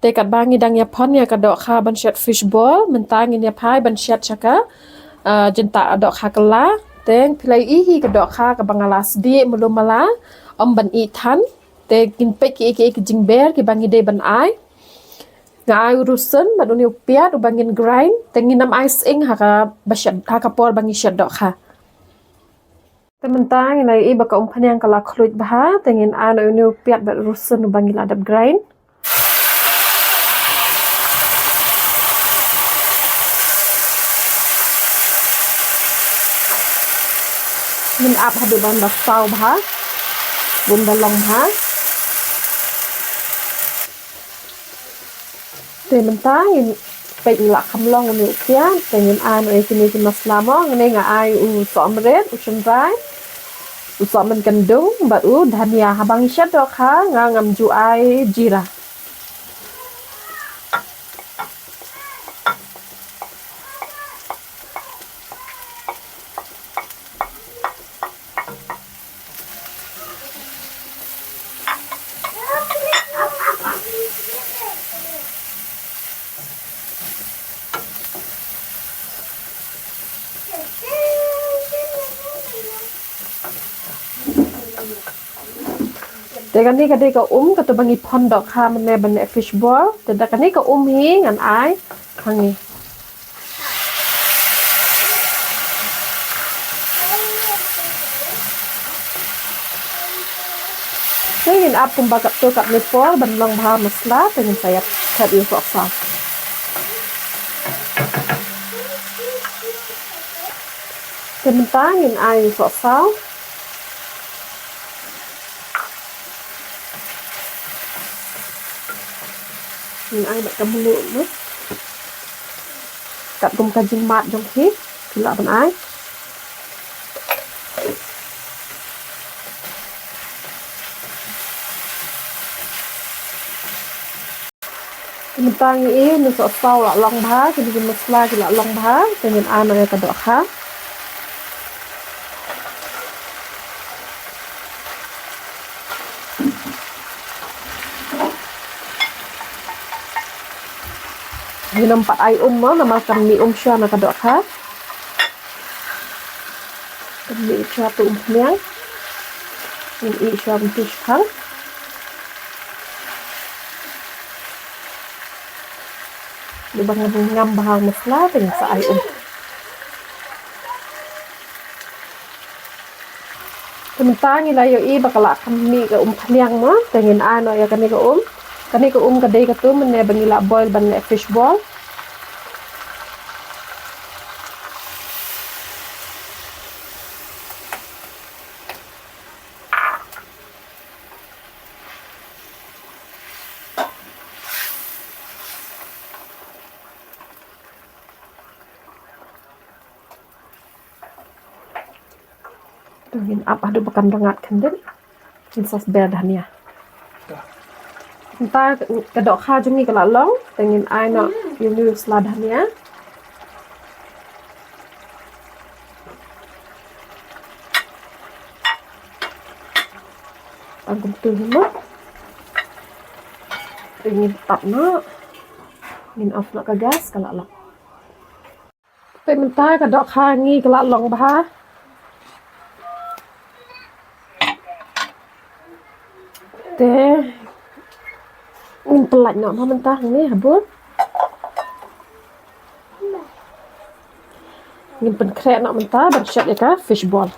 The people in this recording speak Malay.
Dekat bangi dang ya pon ya kadok kha ban shat fishball mentang in ya pai ban shat chaka jenta adok kha kala teng pilai hi kadok kha ka bangalas di mulum mala om ban i than te kin pe ki jingber ki bangi de ban ai ngai urusan ban uni upiat ubangin grind tengin nam ice ing haka bashat haka por bangi shat dok kha tementang inai i baka umpanyang kala khluit bah tengin an uni upiat ban urusan ubangin adap grind mình áp hạt được bằng đập sau hả bùn đà lòng hả thì mình ta nhìn bệnh là khăm long nhiều kia thì nhìn ai nói cái này masla mo nên ngà ai xóm red chân trái xóm mình cần đúng và dhania habang shat đó khá ngà ngầm ju ai jira Dekat ni kadai ka kata bangi pondok ha mene bane fishball dekat ni ka hi ngan ai hangi Ingin ap kumbakat tu kat nepal ban long bah masla dengan saya kat yu sok Sementara ingin ai sok sao mình ai bật cầm lượng nữa cắt cùng canh chinh mạt trong khít thì lại bằng ai mình ta nghĩ mình sợ sau là long bá thì mình masla thì lại long bá thì mình ai mà cái đỏ khác Di nampak ai na makan mi siya na kadok ha. Mi siya tu niang. Mi siya fish hang. Di bang ngam bahang masla dengan sa ai Sementara nila yo i bakala kami ka niang mo dengan ano ya kani ka Kani ko kadai ka tu mene bangila boil ban fish ball. Tungin apa ada bekan rengat kendel. Insas berdahnya. Ta kadok kha chung ni kala long tengin ai no yung sladania angkum tu mo tengin tap no min off no ka gas kala long pe menta kadok kha ngi kala long ba te mình pelat nak mentah ni habut. Ngin pen krek nak mentah bersiap ya ka fish ball.